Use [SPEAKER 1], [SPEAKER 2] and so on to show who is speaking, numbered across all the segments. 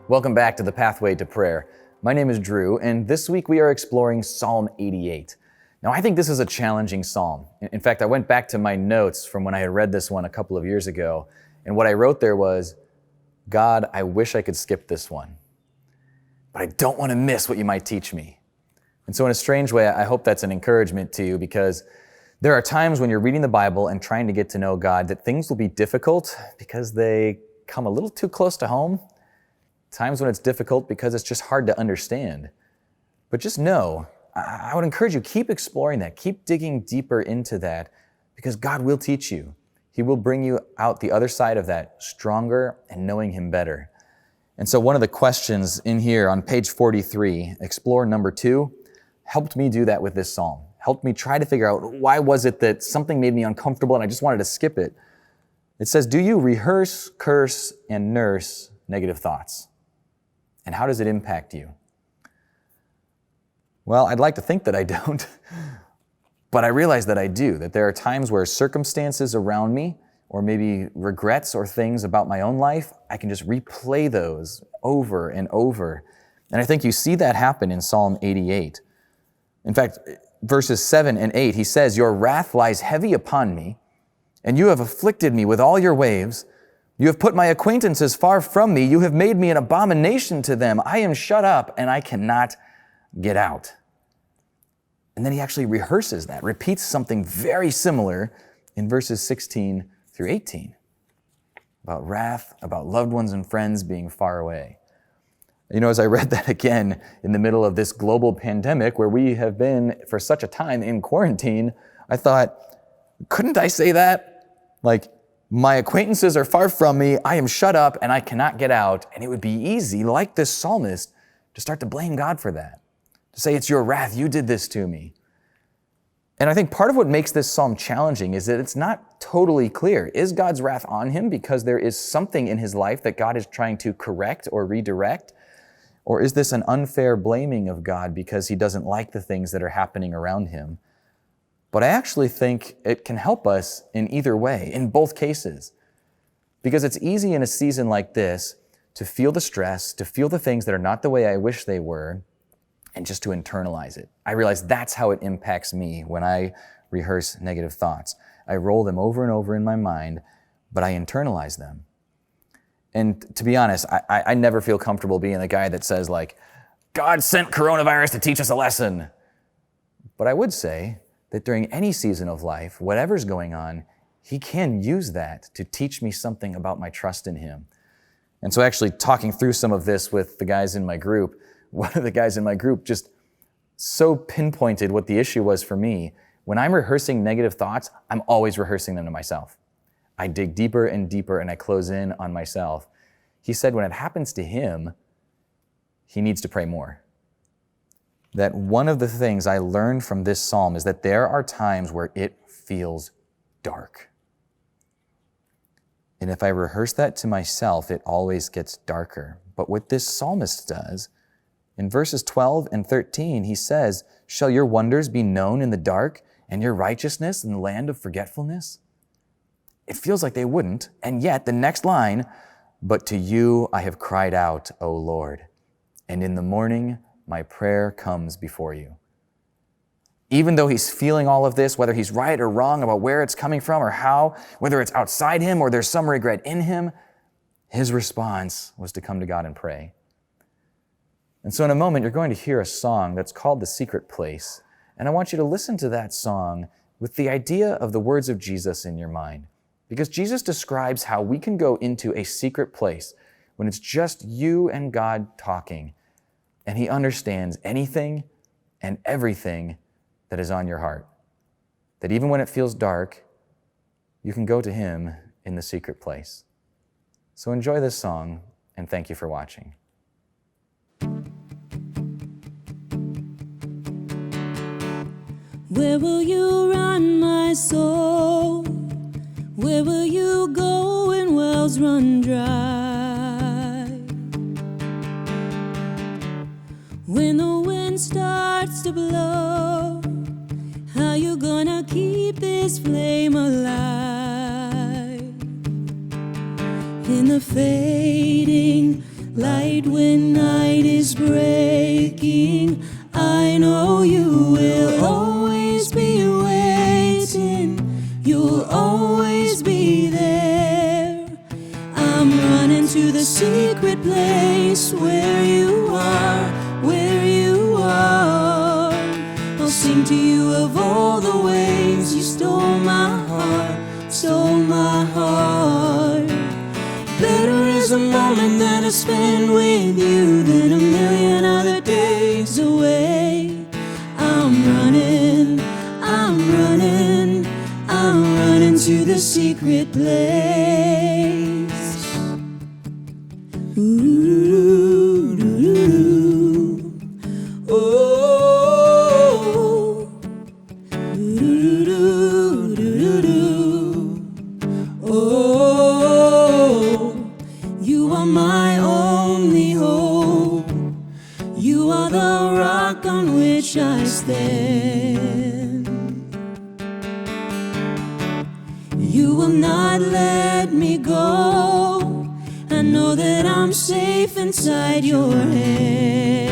[SPEAKER 1] Welcome back to the Pathway to Prayer. My name is Drew, and this week we are exploring Psalm 88. Now, I think this is a challenging psalm. In fact, I went back to my notes from when I had read this one a couple of years ago, and what I wrote there was, God, I wish I could skip this one, but I don't want to miss what you might teach me. And so in a strange way, I hope that's an encouragement to you, because there are times when you're reading the Bible and trying to get to know God that things will be difficult because they come a little too close to home. Times when it's difficult because it's just hard to understand. But just know, I would encourage you, keep exploring that, keep digging deeper into that, because God will teach you. He will bring you out the other side of that stronger and knowing Him better. And so one of the questions in here on page 43, explore number 2, helped me do that with this psalm. Helped me try to figure out why was it that something made me uncomfortable and I just wanted to skip it. It says, do you rehearse, curse, and nurse negative thoughts? And how does it impact you? Well, I'd like to think that I don't, but I realize that I do, that there are times where circumstances around me, or maybe regrets or things about my own life, I can just replay those over and over. And I think you see that happen in Psalm 88. In fact, verses 7 and 8, he says, your wrath lies heavy upon me, and you have afflicted me with all your waves. You have put my acquaintances far from me. You have made me an abomination to them. I am shut up, and I cannot get out. And then he actually rehearses that, repeats something very similar in verses 16 through 18, about wrath, about loved ones and friends being far away. You know, as I read that again in the middle of this global pandemic where we have been for such a time in quarantine, I thought, couldn't I say that? Like, my acquaintances are far from me, I am shut up, and I cannot get out. And it would be easy, like this psalmist, to start to blame God for that. To say, it's your wrath, you did this to me. And I think part of what makes this psalm challenging is that it's not totally clear. Is God's wrath on him because there is something in his life that God is trying to correct or redirect? Or is this an unfair blaming of God because he doesn't like the things that are happening around him? But I actually think it can help us in either way, in both cases. Because it's easy in a season like this to feel the stress, to feel the things that are not the way I wish they were, and just to internalize it. I realize that's how it impacts me when I rehearse negative thoughts. I roll them over and over in my mind, but I internalize them. And to be honest, I never feel comfortable being the guy that says, like, God sent coronavirus to teach us a lesson. But I would say that during any season of life, whatever's going on, he can use that to teach me something about my trust in him. And so actually talking through some of this with the guys in my group, one of the guys in my group just so pinpointed what the issue was for me. When I'm rehearsing negative thoughts, I'm always rehearsing them to myself. I dig deeper and deeper and I close in on myself. He said when it happens to him, he needs to pray more. That one of the things I learned from this psalm is that there are times where it feels dark. And if I rehearse that to myself, it always gets darker. But what this psalmist does, in verses 12 and 13, he says, shall your wonders be known in the dark and your righteousness in the land of forgetfulness? It feels like they wouldn't, and yet the next line, but to you I have cried out, O Lord, and in the morning my prayer comes before you. Even though he's feeling all of this, whether he's right or wrong about where it's coming from or how, whether it's outside him or there's some regret in him, his response was to come to God and pray. And so in a moment, you're going to hear a song that's called The Secret Place. And I want you to listen to that song with the idea of the words of Jesus in your mind. Because Jesus describes how we can go into a secret place when it's just you and God talking, and he understands anything and everything that is on your heart. That even when it feels dark, you can go to him in the secret place. So enjoy this song, and thank you for watching.
[SPEAKER 2] Where will you run, my soul? Where will you go when wells run dry? When the wind starts to blow, how you gonna keep this flame alive? In the fading light when night is breaking. I know you will always be waiting. You'll always be there. I'm running to the secret place where you are, where you are. I'll sing to you of all the ways you stole my heart, stole my heart. Better is a moment that I spend with you than a million other days away. I'm running, I'm running, I'm running to the secret place. Ooh, oh, oh, you are my only hope. You are the rock on which I stand. You will not let me go. I know that I'm safe inside your hands.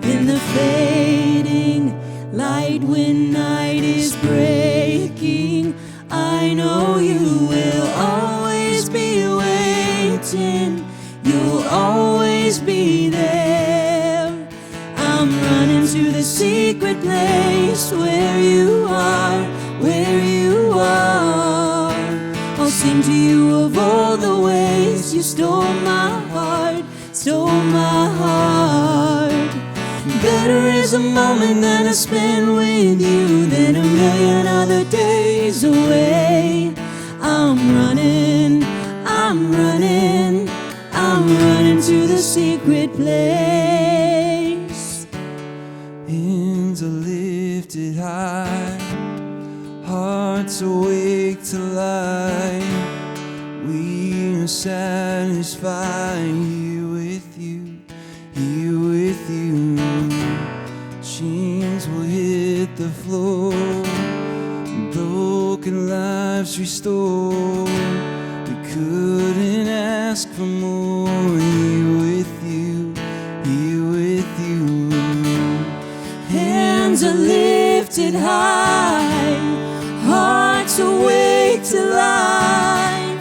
[SPEAKER 2] In the fading light when night is breaking, I know you will always be waiting. You'll always be there. I'm running to the secret place where you are, where you are. I'll sing to you of all the ways you stole my heart, stole my heart. Better is a moment that I spend with you than a million other days away. I'm running, I'm running, I'm running to the secret place.
[SPEAKER 3] Hands are lifted high, hearts awake to life. We are satisfied here with you, here with you. Chains will hit the floor, broken lives restored. We couldn't ask for more. Here with you, here with you.
[SPEAKER 2] Hands are lifted high, hearts awake to life.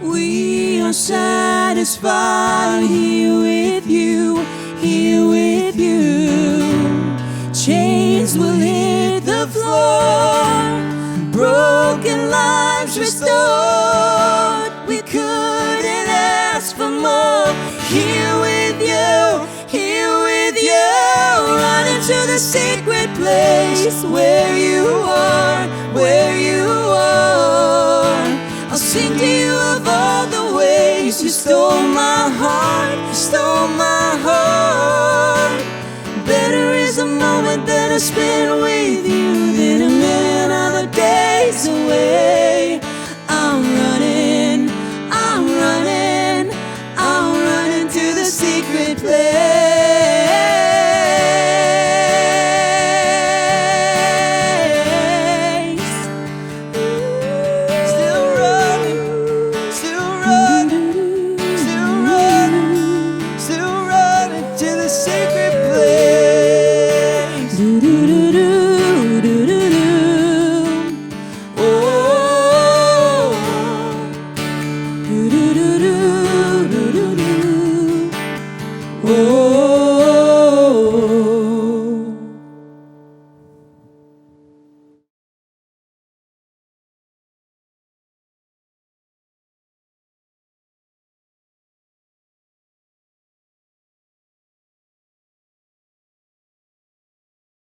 [SPEAKER 2] We are satisfied here with you, here with you. Chains will hit the floor, broken lives restored. We couldn't ask for more. Here with you, here with you. Running to the secret place where you are, where you are. I'll sing to you of all the ways you stole my heart, you stole my heart. Better is a moment that I spend with you than a million other days away. I'm running, I'm running, I'm running to the secret place.
[SPEAKER 3] Still running, still running, still running, still running to the secret place.
[SPEAKER 2] Do-do-do-do-do-do-do.
[SPEAKER 3] Oh,
[SPEAKER 2] Do-do-do-do-do-do-do.
[SPEAKER 3] oh,